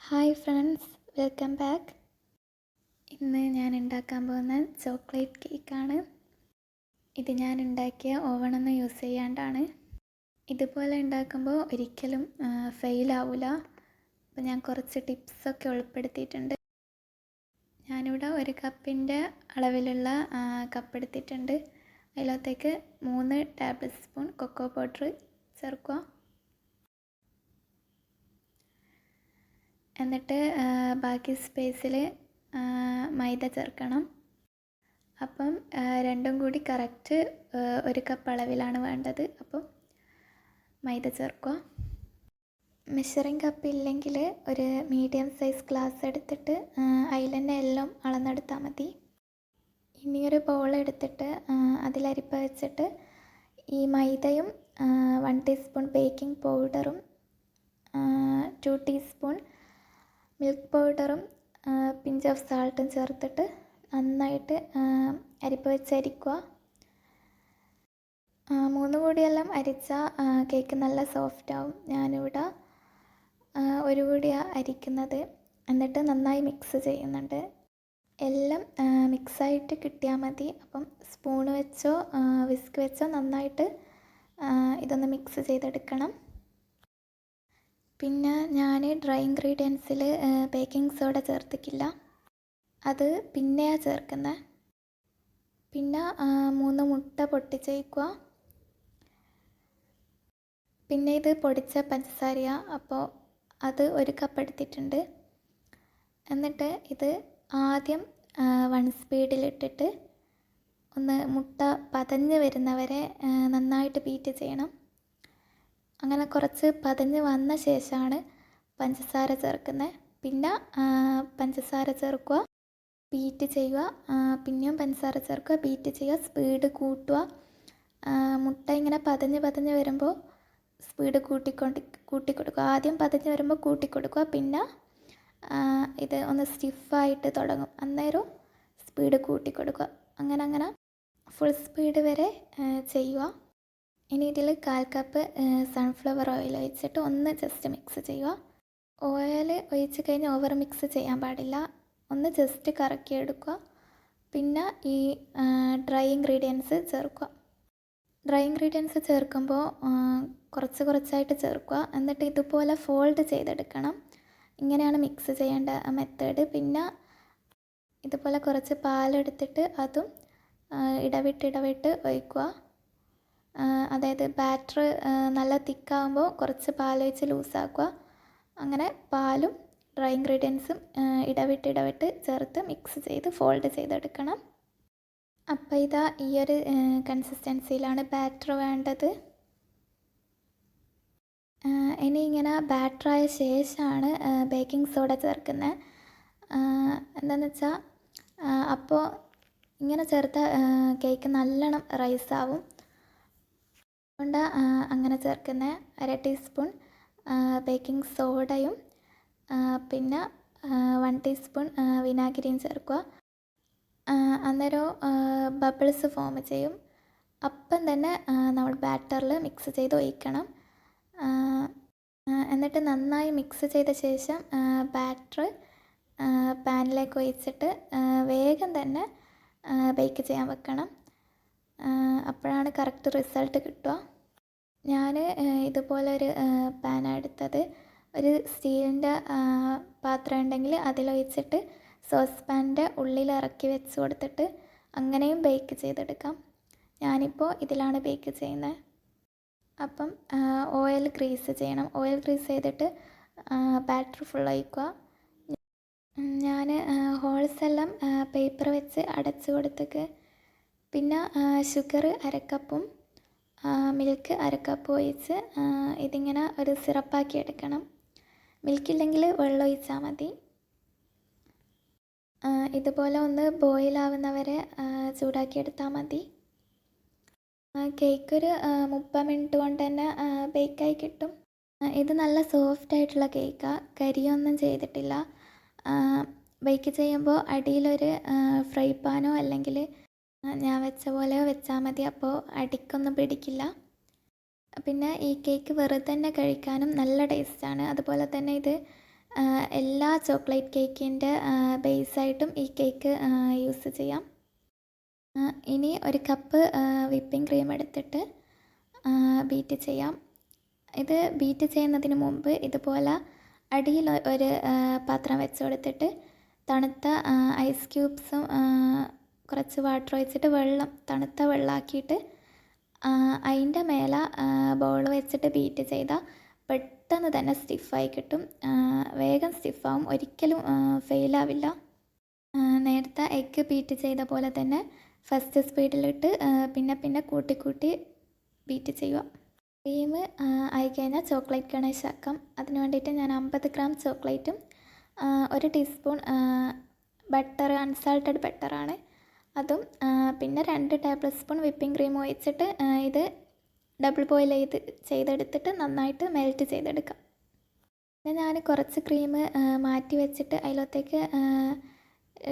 Hi friends, welcome back. ഇന്ന് ഞാൻ ഉണ്ടാക്കാൻ പോകുന്ന ചോക്ലേറ്റ് കേക്കാണ്. ഇത് ഞാൻ ഉണ്ടാക്കിയ ഓവണൊന്നും യൂസ് ചെയ്യാണ്ടാണ്. ഇതുപോലെ ഉണ്ടാക്കുമ്പോൾ ഒരിക്കലും ഫെയിലാവില്ല. അപ്പോൾ ഞാൻ കുറച്ച് ടിപ്സൊക്കെ ഉൾപ്പെടുത്തിയിട്ടുണ്ട്. ഞാനിവിടെ 1 കപ്പിൻ്റെ അളവിലുള്ള കപ്പ് എടുത്തിട്ടുണ്ട്. അതിലത്തേക്ക് 3 ടേബിൾ സ്പൂൺ കൊക്കോ പൗഡർ ചേർക്കുക. എന്നിട്ട് ബാക്കി സ്പേസിൽ മൈദ ചേർക്കണം. അപ്പം രണ്ടും കൂടി കറക്റ്റ് 1 കപ്പ് അളവിലാണ് വേണ്ടത്. അപ്പം മൈദ ചേർക്കുക. മെഷറിംഗ് കപ്പ് ഇല്ലെങ്കിൽ ഒരു മീഡിയം സൈസ് ഗ്ലാസ് എടുത്തിട്ട് അതിൽ തന്നെ എല്ലാം അളന്നെടുത്താൽ മതി. ഇനിയൊരു ബൗൾ എടുത്തിട്ട് അതിലരിപ്പ വെച്ചിട്ട് ഈ മൈദയും 1 ടീസ്പൂൺ ബേക്കിംഗ് പൗഡറും 2 ടീസ്പൂൺ മിൽക്ക് പൗഡറും പിഞ്ച് ഓഫ് സാൾട്ടും ചേർത്തിട്ട് നന്നായിട്ട് അരിപ്പ വെച്ച് അരിക്കുക. 3 കൂടിയെല്ലാം അരിച്ചാൽ കേക്ക് നല്ല സോഫ്റ്റ് ആവും. ഞാനിവിടെ 1 കൂടിയാണ് അരിക്കുന്നത്. എന്നിട്ട് നന്നായി മിക്സ് ചെയ്യുന്നുണ്ട്. എല്ലാം മിക്സായിട്ട് കിട്ടിയാൽ മതി. അപ്പം സ്പൂൺ വെച്ചോ വിസ്ക് വെച്ചോ നന്നായിട്ട് ഇതൊന്ന് മിക്സ് ചെയ്തെടുക്കണം. പിന്നെ ഞാൻ ഡ്രൈ ഇൻഗ്രീഡിയൻസിൽ ബേക്കിംഗ് സോഡ ചേർത്തിക്കില്ല, അത് പിന്നെയാണ് ചേർക്കുന്നത്. പിന്നെ 3 മുട്ട പൊട്ടിച്ചേക്കുക. പിന്നെ ഇത് പൊടിച്ച പഞ്ചസാരയാണ്, അപ്പോൾ അത് 1 കപ്പ് എടുത്തിട്ടുണ്ട്. എന്നിട്ട് ഇത് ആദ്യം 1 സ്പീഡിലിട്ടിട്ട് ഒന്ന് മുട്ട പതഞ്ഞ് വരുന്നവരെ നന്നായിട്ട് ബീറ്റ് ചെയ്യണം. അങ്ങനെ കുറച്ച് പതഞ്ഞ് വന്ന ശേഷമാണ് പഞ്ചസാര ചേർക്കുന്നത്. പിന്നെ പഞ്ചസാര ചേർക്കുക, ബീറ്റ് ചെയ്യുക, പിന്നെയും പഞ്ചസാര ചേർക്കുക, ബീറ്റ് ചെയ്യുക, സ്പീഡ് കൂട്ടുക. മുട്ട ഇങ്ങനെ പതഞ്ഞ് വരുമ്പോൾ സ്പീഡ് കൂട്ടിക്കൊടുക്കുക. ആദ്യം പതഞ്ഞ് വരുമ്പോൾ കൂട്ടിക്കൊടുക്കുക. പിന്നെ ഇത് ഒന്ന് സ്റ്റിഫായിട്ട് തുടങ്ങും, അന്നേരം സ്പീഡ് കൂട്ടിക്കൊടുക്കുക. അങ്ങനെ ഫുൾ സ്പീഡ് വരെ ചെയ്യുക. ഇനി ഇതിൽ 1/4 കപ്പ് സൺഫ്ലവർ ഓയിൽ ഒഴിച്ചിട്ട് ഒന്ന് ജസ്റ്റ് മിക്സ് ചെയ്യുക. ഓയിൽ ഒഴിച്ച് കഴിഞ്ഞ് ഓവർ മിക്സ് ചെയ്യാൻ പാടില്ല, ഒന്ന് ജസ്റ്റ് കറക്കിയെടുക്കുക. പിന്നെ ഈ ഡ്രൈ ഇൻഗ്രീഡിയൻസ് ചേർക്കുക. ഡ്രൈ ഇൻഗ്രീഡിയൻസ് ചേർക്കുമ്പോൾ കുറച്ചായിട്ട് ചേർക്കുക. എന്നിട്ട് ഇതുപോലെ ഫോൾഡ് ചെയ്തെടുക്കണം. ഇങ്ങനെയാണ് മിക്സ് ചെയ്യേണ്ട മെത്തേഡ്. പിന്നെ ഇതുപോലെ കുറച്ച് പാലെടുത്തിട്ട് അതും ഇടവിട്ട് ഒഴിക്കുക. അതായത് ബാറ്റർ നല്ല തിക്കാകുമ്പോൾ കുറച്ച് പാലൊഴിച്ച് ലൂസാക്കുക. അങ്ങനെ പാലും ഡ്രൈ ഇൻഗ്രീഡിയൻസും ഇടവിട്ട് ചേർത്ത് മിക്സ് ചെയ്ത് ഫോൾഡ് ചെയ്തെടുക്കണം. അപ്പോൾ ഇതാ ഈ ഒരു കൺസിസ്റ്റൻസിയിലാണ് ബാറ്റർ വേണ്ടത്. ഇനി ഇങ്ങനെ ബാറ്ററായ ശേഷമാണ് ബേക്കിംഗ് സോഡ ചേർക്കുന്നത്. എന്താണെന്ന് വെച്ചാൽ അപ്പോൾ ഇങ്ങനെ ചേർത്ത കേക്ക് നല്ലോണം റൈസാവും. അതുകൊണ്ട് അങ്ങനെ ചേർക്കുന്നത്. 1/2 ടീസ്പൂൺ ബേക്കിംഗ് സോഡയും പിന്നെ 1 ടീസ്പൂൺ വിനാഗിരിയും ചേർക്കുക. അന്നേരം ബബിൾസ് ഫോം ചെയ്യും. അപ്പം തന്നെ നമ്മൾ ബാറ്ററിൽ മിക്സ് ചെയ്ത് ഒഴിക്കണം. എന്നിട്ട് നന്നായി മിക്സ് ചെയ്ത ശേഷം ബാറ്റർ പാനിലേക്ക് ഒഴിച്ചിട്ട് വേഗം തന്നെ ബേക്ക് ചെയ്യാൻ വെക്കണം. അപ്പോഴാണ് കറക്റ്റ് റിസൾട്ട് കിട്ടുക. ഞാൻ ഇതുപോലൊരു പാനാണ് എടുത്തത്. ഒരു സ്റ്റീലിൻ്റെ പാത്രം ഉണ്ടെങ്കിൽ അതിലൊഴിച്ചിട്ട് സോസ് പാനിൻ്റെ ഉള്ളിൽ ഇറക്കി വെച്ച് കൊടുത്തിട്ട് അങ്ങനെയും ബേക്ക് ചെയ്തെടുക്കാം. ഞാനിപ്പോൾ ഇതിലാണ് ബേക്ക് ചെയ്യുന്നത്. അപ്പം ഓയിൽ ഗ്രീസ് ചെയ്യണം. ഓയിൽ ഗ്രീസ് ചെയ്തിട്ട് ബാറ്റർ ഫുൾ ഒഴിക്കുക. ഞാൻ ഹോൾസ് എല്ലാം പേപ്പർ വെച്ച് അടച്ച് കൊടുത്തേക്ക്. പിന്നെ ഷുഗർ 1/2 കപ്പും മിൽക്ക് 1/2 കപ്പും ഒഴിച്ച് ഇതിങ്ങനെ ഒരു സിറപ്പാക്കി എടുക്കണം. മിൽക്കില്ലെങ്കിൽ വെള്ളം ഒഴിച്ചാൽ മതി. ഇതുപോലെ ഒന്ന് ബോയിലാവുന്നവരെ ചൂടാക്കിയെടുത്താൽ മതി. കേക്ക് ഒരു 30 മിനിറ്റ് കൊണ്ട് തന്നെ ബേക്കായി കിട്ടും. ഇത് നല്ല സോഫ്റ്റ് ആയിട്ടുള്ള കേക്കാണ്, കരിയൊന്നും ചെയ്തിട്ടില്ല. ബേക്ക് ചെയ്യുമ്പോൾ അടിയിലൊരു ഫ്രൈ പാനോ അല്ലെങ്കിൽ ഞാൻ വെച്ച പോലെ വെച്ചാൽ മതി, അപ്പോൾ അടിക്കൊന്നും പിടിക്കില്ല. പിന്നെ ഈ കേക്ക് വെറുതെ തന്നെ കഴിക്കാനും നല്ല ടേസ്റ്റാണ്. അതുപോലെ തന്നെ ഇത് എല്ലാ ചോക്ലേറ്റ് കേക്കിൻ്റെ ബേസായിട്ടും ഈ കേക്ക് യൂസ് ചെയ്യാം. ഇനി ഒരു കപ്പ് വിപ്പിംഗ് ക്രീം എടുത്തിട്ട് ബീറ്റ് ചെയ്യാം. ഇത് ബീറ്റ് ചെയ്യുന്നതിന് മുമ്പ് ഇതുപോലെ അടിയിൽ ഒരു പാത്രം വെച്ച് കൊടുത്തിട്ട് തണുത്ത ഐസ് ക്യൂബ്സും കുറച്ച് വാട്ടർ ഒഴിച്ചിട്ട് തണുത്ത വെള്ളമാക്കിയിട്ട് അതിൻ്റെ മേലെ ബൗൾ വെച്ചിട്ട് ബീറ്റ് ചെയ്താൽ പെട്ടെന്ന് തന്നെ സ്റ്റിഫായി കിട്ടും. വേഗം സ്റ്റിഫാവും, ഒരിക്കലും ഫെയിലാവില്ല. നേരത്തെ എഗ്ഗ് ബീറ്റ് ചെയ്ത പോലെ തന്നെ ഫസ്റ്റ് സ്പീഡിലിട്ട് പിന്നെ കൂട്ടി ബീറ്റ് ചെയ്യുക. ക്രീം ആയി കഴിഞ്ഞാൽ ചോക്ലേറ്റ് ഗണേശ് ആക്കാം. അതിന് വേണ്ടിയിട്ട് ഞാൻ 50 ഗ്രാം ചോക്ലേറ്റും 1 ടീസ്പൂൺ ബട്ടർ, അൺസാൾട്ടഡ് ബട്ടറാണ്, അതും പിന്നെ 2 ടേബിൾ സ്പൂൺ വിപ്പിംഗ് ക്രീം ഒഴിച്ചിട്ട് ഇത് ഡബിൾ ബോയിൽ ചെയ്തെടുത്തിട്ട് നന്നായിട്ട് മെൽറ്റ് ചെയ്തെടുക്കാം. പിന്നെ ഞാൻ കുറച്ച് ക്രീം മാറ്റി വെച്ചിട്ട് അതിലത്തേക്ക്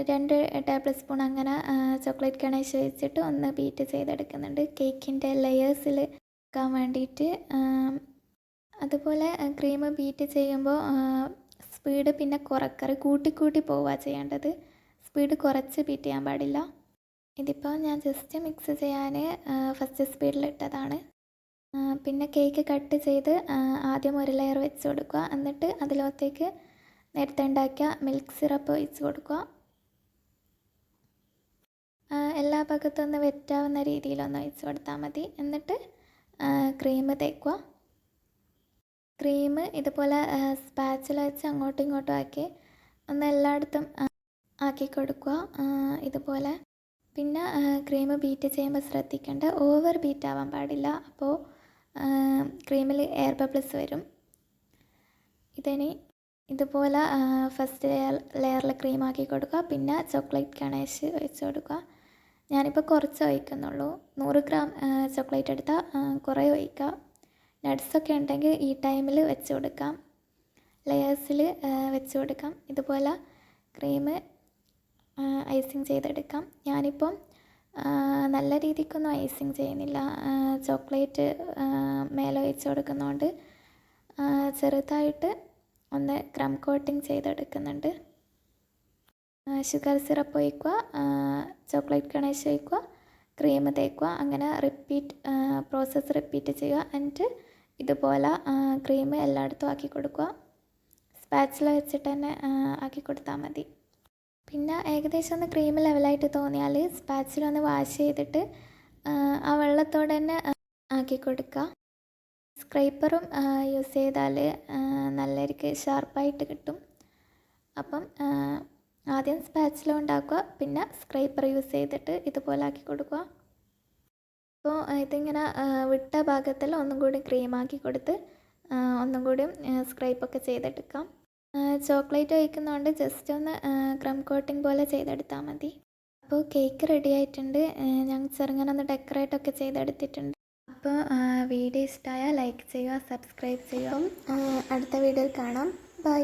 2 ടേബിൾ സ്പൂൺ അങ്ങനെ ചോക്ലേറ്റ് ഗണേശ് വെച്ചിട്ട് ഒന്ന് ബീറ്റ് ചെയ്തെടുക്കുന്നുണ്ട് കേക്കിൻ്റെ ലെയേഴ്സിൽ വെക്കാൻ വേണ്ടിയിട്ട്. അതുപോലെ ക്രീം ബീറ്റ് ചെയ്യുമ്പോൾ സ്പീഡ് പിന്നെ കൂട്ടി പോവുക ചെയ്യേണ്ടത്, സ്പീഡ് കുറച്ച് ബീറ്റ് ചെയ്യാൻ പാടില്ല. ഇതിപ്പോൾ ഞാൻ ജസ്റ്റ് മിക്സ് ചെയ്യാൻ ഫസ്റ്റ് സ്പീഡിലിട്ടതാണ്. പിന്നെ കേക്ക് കട്ട് ചെയ്ത് ആദ്യം ഒരു ലെയർ വെച്ച് കൊടുക്കുക, എന്നിട്ട് അതിലത്തേക്ക് നേരത്തെ ഉണ്ടാക്കിയ മിൽക്ക് സിറപ്പ് ഒഴിച്ച് കൊടുക്കുക. എല്ലാ ഭാഗത്തൊന്ന് വെറ്റാവുന്ന രീതിയിലൊന്ന് ഒഴിച്ച് കൊടുത്താൽ മതി. എന്നിട്ട് ക്രീം തേക്കുക. ക്രീം ഇതുപോലെ സ്പാച്ചില വെച്ച് അങ്ങോട്ടും ഇങ്ങോട്ടും ആക്കി ഒന്ന് എല്ലായിടത്തും ആക്കി കൊടുക്കുക ഇതുപോലെ. പിന്നെ ക്രീം ബീറ്റ് ചെയ്യുമ്പോൾ ശ്രദ്ധിക്കേണ്ട, ഓവർ ബീറ്റ് ആവാൻ പാടില്ല, അപ്പോൾ ക്രീമിൽ എയർ ബബിൾസ് വരും. ഇതിനി ഇതുപോലെ ഫസ്റ്റ് ലെയറിൽ ക്രീം ആക്കി കൊടുക്കുക, പിന്നെ ചോക്ലേറ്റ് ഗണേശ് ഒഴിച്ച് കൊടുക്കുക. ഞാനിപ്പോൾ കുറച്ച് ഒഴിക്കുന്നുള്ളൂ, 100 ഗ്രാം ചോക്ലേറ്റ് എടുത്താൽ കുറേ ഒഴിക്കുക. നട്ട്സൊക്കെ ഉണ്ടെങ്കിൽ ഈ ടൈമിൽ വെച്ച് കൊടുക്കാം, ലെയേഴ്സിൽ വെച്ച് കൊടുക്കാം. ഇതുപോലെ ക്രീം ഐസിങ് ചെയ്തെടുക്കാം. ഞാനിപ്പം നല്ല രീതിക്കൊന്നും ഐസിങ് ചെയ്യുന്നില്ല, ചോക്ലേറ്റ് മേലെ ഒഴിച്ച് കൊടുക്കുന്നതുകൊണ്ട് ചെറുതായിട്ട് ഒന്ന് ക്രം കോട്ടിങ് ചെയ്തെടുക്കുന്നുണ്ട്. ഷുഗർ സിറപ്പ് ഒഴിക്കുക, ചോക്ലേറ്റ് ഗണേശ് ഒഴിക്കുക, ക്രീം തേക്കുക, അങ്ങനെ പ്രോസസ്സ് റിപ്പീറ്റ് ചെയ്യുക. എന്നിട്ട് ഇതുപോലെ ക്രീം എല്ലായിടത്തും ആക്കി കൊടുക്കുക. സ്പാച്ചില വെച്ചിട്ട് തന്നെ ആക്കി കൊടുത്താൽ മതി. പിന്നെ ഏകദേശം ഒന്ന് ക്രീം ലെവലായിട്ട് തോന്നിയാൽ സ്പാച്ചിലൊന്ന് വാഷ് ചെയ്തിട്ട് ആ വെള്ളത്തോടെ തന്നെ ആക്കി കൊടുക്കുക. സ്ക്രൈപ്പറും യൂസ് ചെയ്താൽ നല്ലൊരു ഷാർപ്പായിട്ട് കിട്ടും. അപ്പം ആദ്യം സ്പാച്ചില ഉണ്ടാക്കുക, പിന്നെ സ്ക്രൈപ്പർ യൂസ് ചെയ്തിട്ട് ഇതുപോലെ ആക്കി കൊടുക്കുക. അപ്പോൾ ഇതിങ്ങനെ വിട്ട ഭാഗത്തിൽ ഒന്നും കൂടി ക്രീമാക്കി കൊടുത്ത് ഒന്നും കൂടി സ്ക്രൈപ്പൊക്കെ ചെയ്തെടുക്കാം. ചോക്ലേറ്റ് ഒഴിക്കുന്നതുകൊണ്ട് ജസ്റ്റ് ഒന്ന് ക്രം കോട്ടിങ് പോലെ ചെയ്തെടുത്താൽ മതി. അപ്പോൾ കേക്ക് റെഡി ആയിട്ടുണ്ട്. ഞാൻ ചെറുങ്ങനെ ഒന്ന് ഡെക്കറേറ്റൊക്കെ ചെയ്തെടുത്തിട്ടുണ്ട്. അപ്പോൾ വീഡിയോ ഇഷ്ടമായാൽ ലൈക്ക് ചെയ്യുക, സബ്സ്ക്രൈബ് ചെയ്യുക. അടുത്ത വീഡിയോയിൽ കാണാം. ബൈ.